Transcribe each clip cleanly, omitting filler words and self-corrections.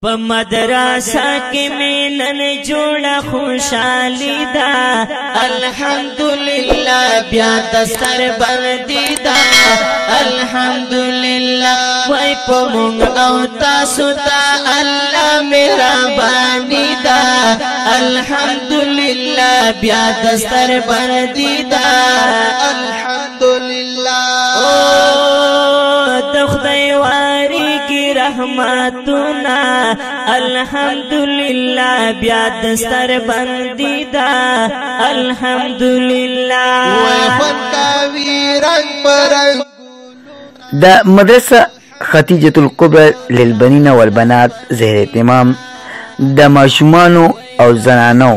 په مدرسه کې مینن جوړه خوشالي ده الحمدلله بیا دستر باندې ده الحمدلله وای په مونږ او تاسو ته الله مهرباني ده الحمدلله بیا دستر باندې ده الحمدلله د خدای واری کی رحمتنا الحمدلله بیا دستر بندی دا الحمدلله وای خدای رنگ برنگ دا مدرسه ختیجة الكبرى للبنین والبنات زهر اهتمام دا ماشومانو او زنانو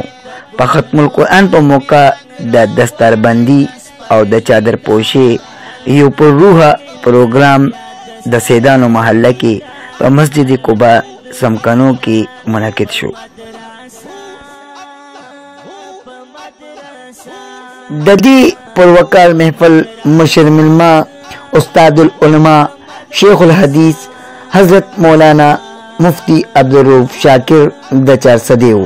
په ختم القرآن په موقع د دستربندی او د چادر پوشی یو پر روحه پروگرام د سیدانو محله کې په مسجد قبا سمکنو کې منعقد شو. د دې پروکار محفل مشر ملما استاد العلماء شیخ الحدیث حضرت مولانا مفتی عبدالرؤوف شاکر د 400 و.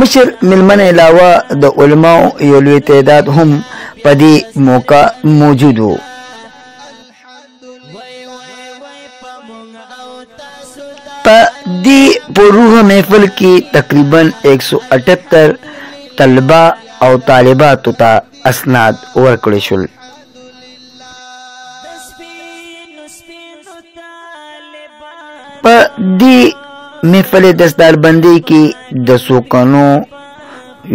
مشر ملمن علاوه د علماء یو لوی تعداد هم په دې موقع موجود و. په دې پروح محفل کې تقریبا 178 طلبه او طالبات ته اسناد ورکړل شول. په دې محفل دستاربندی کې د سوکانو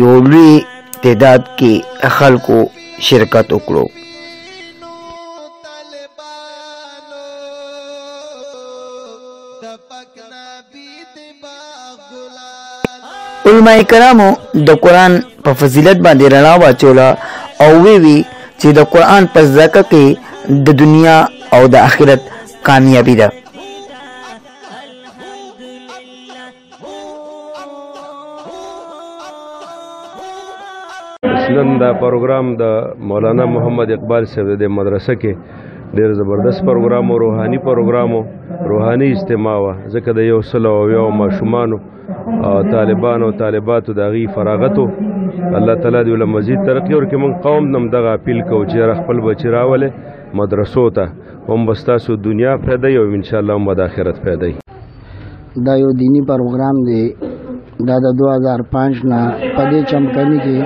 یو لوی تعداد کې خلکو شرکت وکړو. علماء کرامو د قرآن په فضیلت باندې رڼا واچوله او وی چې د قرآن په زکه کې د دنیا او د آخرت کامیابی ده. نن دا پروګرام د مولانا محمد اقبال صاحب د مدرسه کې ډېر زبردست پروګرام او روحاني پروګرام او روحاني اجتماع وه ځکه د 101 ماشومانو او طالبانو او طالباتو د هغې فراغتو الله تعالی دې له مزید ترقي ورکړي. موږ قوم نم دغه اپیل کوو چې خپل بچي راولئ مدرسو ته هم به ستاسو دنیا پیدایي او انشاءالله هم به د آخرت پیدایي. دا یو دینی پروګرام دی دا د 2005 نه په دې چمکني کې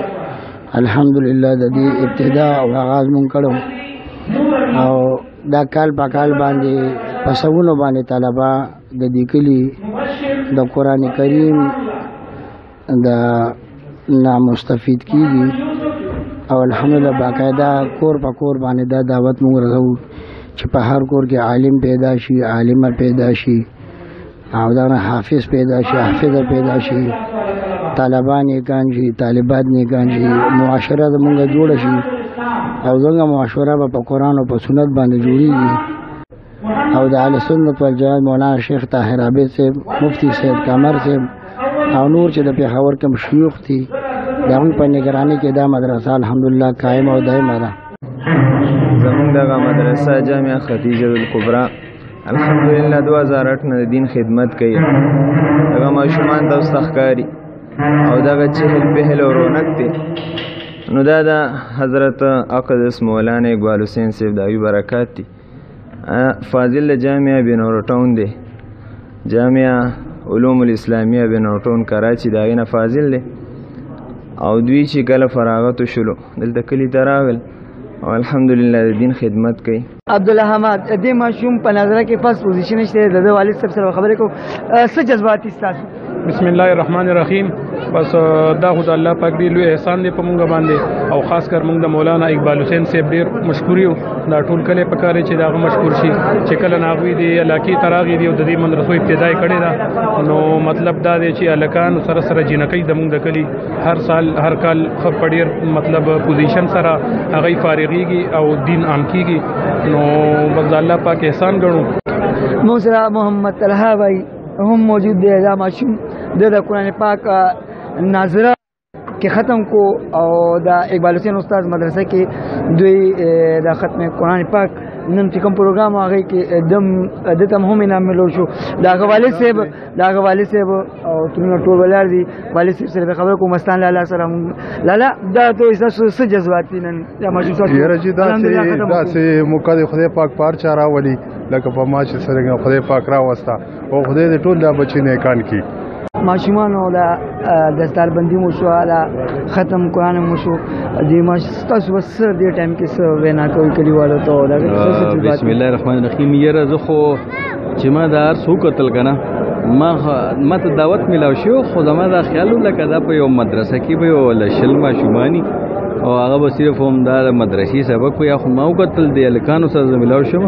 الحمدلله د دې ابتدا او آغاز مونږ کړو او دا کال په کال باندې په سوونو باندې طلبه د دې کلي د قرآن کریم د نامستفید کیږي او الحمدلله باقاعده کور په کور باندې دا دعوت مونږ رسو چې په هر کور کې عالم پیدا شي عالمه پیدا شي او دا حافظ پیدا شي حافظه پیدا شي طالبان نیکان شي طالبات نیکان شي معاشره زمونږ جوړه شي او زمونږ معاشره به په قرآن او په سنت باندې جوړیږي او د اهل سنت والجماعت مولانا شیخ طاهر عابد صاحب مفتی سید قمر صاحب او نور چې د پېښور کوم شیوخ دي د هغوی په نگرانۍ کې دا مدرسه الحمدلله قایم او دایمه ده. زمونږ دغه مدرسه جامعه ختیجة الکبرى الحمدلله 2008 نه د دین خدمت کوي. دغه ماشومان ته اوس ښکاري او دغه چهل پهل او رونق دی نو دا د حضرت اقدس مولانا اقبال حسین صاحب د اوی برکات دی. فاضل جامعه بنور ټاون دی جامعه علوم الاسلامیه بنور ټاون کراچي دا غینه فاضل دی او دوی چې کله فراغت شلو دلته کلی ته راغل او الحمدلله د دین خدمت کوي. عبدالحمد دې ماشوم په نظر کې فرست پوزیشن شته د والد صاحب سره خبرې کو څه جذبات استاسو؟ بسم الله الرحمن الرحیم. بس دا خو د الله پاک دی لوی احسان دی په مونږ باندې او خاص کر مونږ د مولانا اقبال حسین صاحب ډیر مشکور یو. دا ټول کله پکاره چې دا مشکور شي چې کله ناغوي دی علاقې تراغي دی او د دې مدرسو ابتدای کړي دا نو مطلب دا دی چې الکان سره سره جنکې د مونږ د کلی هر سال هر کال خپړیر مطلب پوزیشن سره هغه فارغيږي او دین عام کیږي نو بس الله پاک احسان غنو. موسرا محمد طلحه بھائی هم موجود دی. دا ماشوم د قرآن پاک ناظره کې ختم کو او دا اقبال حسین استاد مدرسه کې دوی د ختم قرآن پاک نن چې کوم پروګرام هغه کې د تم هم انعام ملو شو دا والد صاحب او ترونه ټول ولر دي والد صاحب سره خبر کوم مستان لالا سره لالا دا ته څه جذبات نن یا مجلس یره چې دا سه موقع د خدای پاک پار چارا ولی لکه په ما چې سره خدای پاک را وستا او خدای دې ټول دا بچی نه کان کی ماشومان او دستار بندي مو شو دا ختم قرآن مو شو دې ما تاسو بس دې ټایم کې څه وینا کوي کلیوالو ته دا بسم الله الرحمن الرحیم یره زه خو چې ما دا ارسو قتل کنه ما ته دعوت ملاو شو خو زما دا خیال لکه دا په یو مدرسه کې به ول شل ماشومانی او هغه به صرف هم دا مدرسې سبق یا خو ما وکتل دی الکانو سره ملاو شم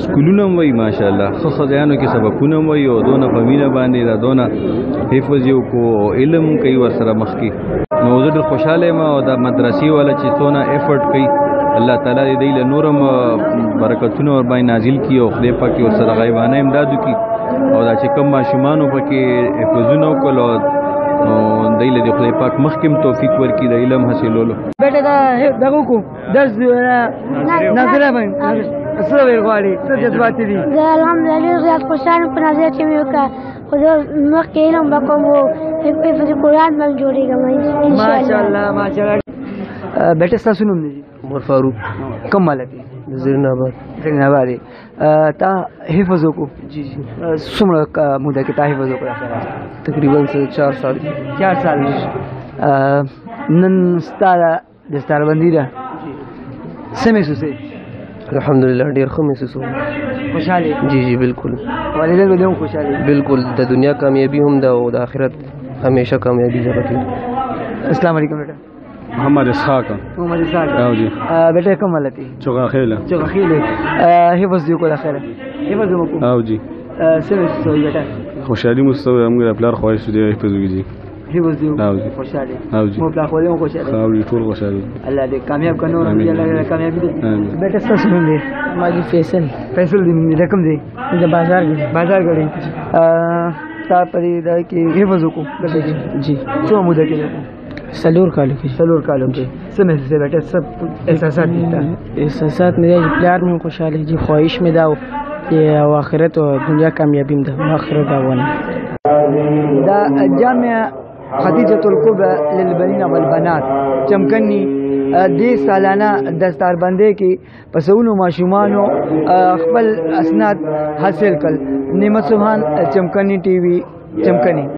سکولونه وای ماشاءالله خو خزانو کې سبقونه وای او دونه فامیله باندې دا دونه حفظ یو کو علم کوي ور سره مخ کی نو زه ډېر خوشاله ما او دا مدرسې ولا چې تونه ایفورت کوي الله تعالی دې له نورم برکتونه ور باندې نازل کی او خدای پاک ور سره غیبانه امداد وکي او دا چې کوم ماشومان پکې حفظونه وکړو نو دایله د خدای پاک مخکم توفیق ورکړي د علم حاصلولو بیٹه دا دغه کو درس نظر باندې څه ویل غواړي څه جذبات دي زه الحمدلله زیات خوشاله په نظر چې مې وکړه خو زه مخکې علم به کوم او حفظ قرآن باندې جوړېږم ماشاءالله بیٹه ستاسو نوم دی عمر فاروق کوم ملک زرناباد تا حفظ وکړو جی څومره موده کې تا حفظ وکړو تقریبا 4 سال 4 سال نن ستاره دستاربندي ده څه محسوسوي الحمدلله ډیر ښه محسوسوم خوشاله جی بالکل والدین به هم خوشاله بالکل د دنیا کامیابی هم ده او د آخرت همیشه کامیابی ضرورت السلام علیکم بیٹا محمد اسحاق او جی بیٹا کوم ملتی چوغا خیله حفظ دی کوله خیره حفظ وکړو او جی سره سوي بیٹا خوشالي مستوي موږ خپل خواهش دي حفظ وکړي حفظ دی او جی خوشاله او جی مو خپل خواهش خوشاله او جی ټول خوشاله الله دې کامیاب کړو الله کامیابی دې بیٹا ستاسو نوم دی ماجی فیصل دی رقم دی د بازار غړي تا پرې دا کې حفظ وکړو جی څو موده کې سلور کالو کې سمه سے بیٹا سب احساسات میرے پیار میں خوشحال جی خواہش میں داو یہ آخرت و دنیا کامیابی میں دا آخرت داوانا دا جامع خدیجة الکبرى للبنین والبنات چمکنی دې سالانه دستاربندۍ کې پسونو ماشومانو خپل اسناد حاصل کړ. نعمت سبحان چمکنی ټي وي چمکنی.